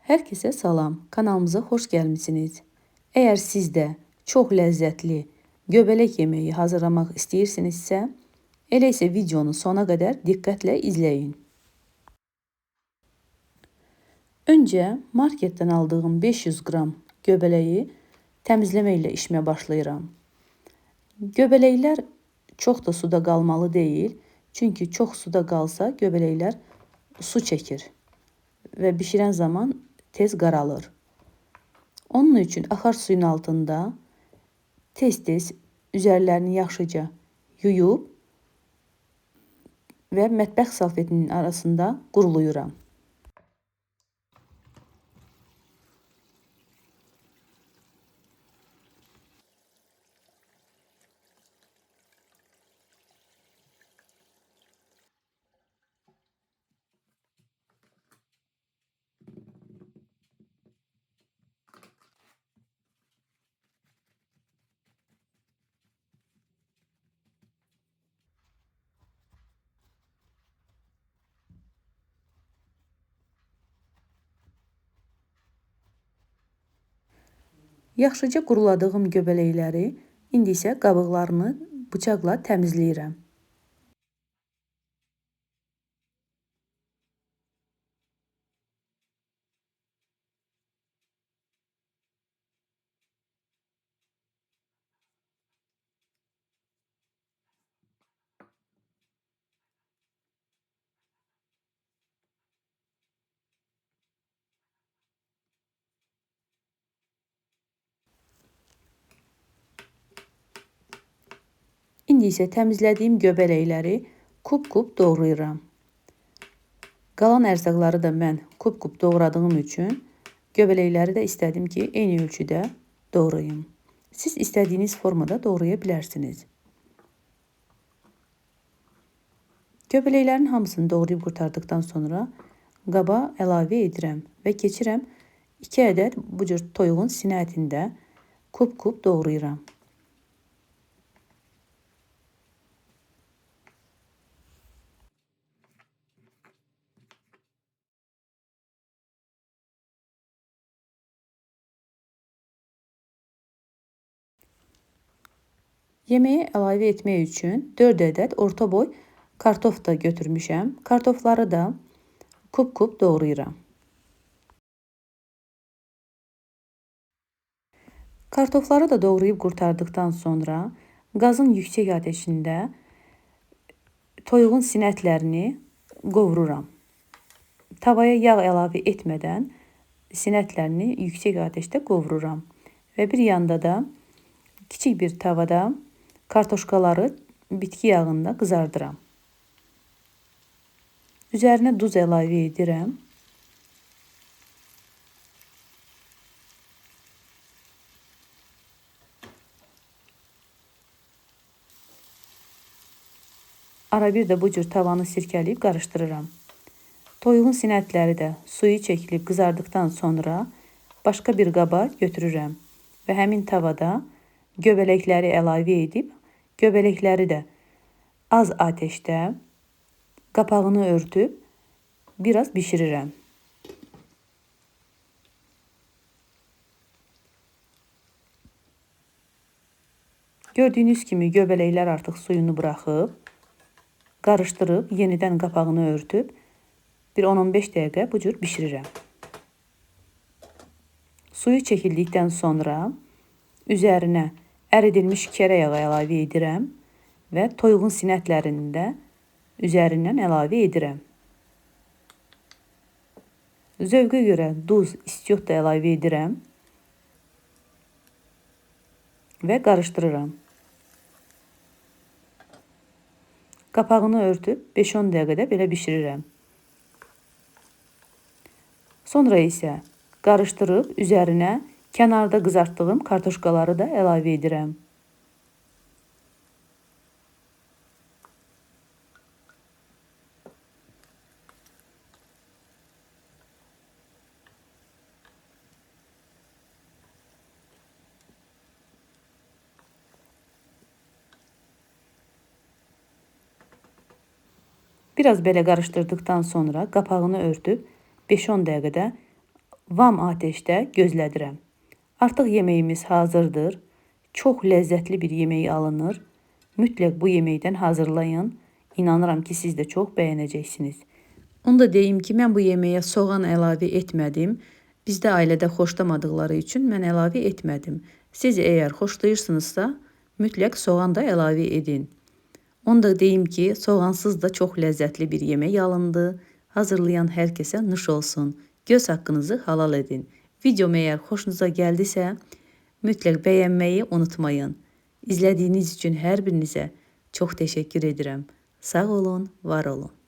Herkese salam, kanalımıza xoş gəlmisiniz. Əgər siz də çox ləzzətli göbələk yeməyi hazırlamaq istəyirsinizsə, elə isə videonu sona qədər diqqətlə izləyin. Öncə marketdən aldığım 500 qram göbələyi təmizləmə ilə işimə başlayıram. Göbələklər çox da suda qalmalı deyil, çünki çox suda qalsa göbələklər su çəkir və bişirən zaman tez qaralır. Onun üçün axar suyun altında tez-tez üzərlərini yaxşıca yuyub və mətbəx salfetinin arasında qurulayıram. Yaxşıca quruladığım göbələkləri indi isə qabıqlarını bıçaqla təmizləyirəm. İndi isə təmizlədiyim göbələkləri kub-kub doğrayıram. Qalan ərzaqları da mən kub-kub doğradığım üçün göbələkləri də istədim ki, eyni ölçüdə doğrayım. Siz istədiyiniz formada doğraya bilərsiniz. Göbələklərin hamısını doğrayıb qurtardıqdan sonra qaba əlavə edirəm və keçirəm 2 ədəd bu cür toyuğun sinə ətində kub-kub doğrayıram. Yeməyə əlavə etmək üçün 4 ədəd orta boy kartof da götürmüşəm. Kartofları da kub-kub doğrayıram. Kartofları da doğrayıb qurtardıqdan sonra qazın yüksək ateşində toyuğun sinə ətlərini qovururam. Tavaya yağ əlavə etmədən sinə ətlərini yüksək ateşdə qovururam. Və bir yanda da kiçik bir tavada kartoşkaları bitki yağında qızardıram. Üzərinə duz əlavə edirəm. Ara bir də bu cür tavanı sirkələyib qarışdırıram. Toyuğun sinə ətləri də suyu çəkilib qızardıqdan sonra başqa bir qaba götürürəm və həmin tavada göbələkləri əlavə edib, göbələkləri də az ateşdə qapağını örtüb biraz bişirirəm. Gördüyünüz kimi göbələklər artıq suyunu buraxıb, qarışdırıb, yenidən qapağını örtüb, bir 10-15 dəqiqə bu cür bişirirəm. Suyu çəkildikdən sonra üzərinə əridilmiş kərə yağı əlavə edirəm və toyuğun sinə ətlərini də üzərindən əlavə edirəm. Zövqə görə duz, istiot da əlavə edirəm və qarışdırıram. Qapağını örtüb 5-10 dəqiqədə belə bişirirəm. Sonra isə qarışdırıb üzərinə kənarda qızartdığım kartoşkaları da əlavə edirəm. Biraz belə qarışdırdıqdan sonra qapağını örtüb 5-10 dəqiqədə vam ateşdə gözlədirəm. Artıq yeməyimiz hazırdır. Çox ləzzətli bir yemək alınır. Mütləq bu yeməkdən hazırlayın. İnanıram ki, siz də çox bəyənəcəksiniz. Onu da deyim ki, mən bu yeməyə soğan əlavə etmədim. Bizdə ailədə xoşlamadıqları üçün mən əlavə etmədim. Siz əgər xoşlayırsınızsa, mütləq soğan da əlavə edin. Onu da deyim ki, soğansız da çox ləzzətli bir yemək alındı. Hazırlayan hər kəsə nuş olsun. Göz haqqınızı halal edin. Videom əgər xoşunuza gəldisə, mütləq bəyənməyi unutmayın. İzlədiyiniz üçün hər birinizə çox təşəkkür edirəm. Sağ olun, var olun.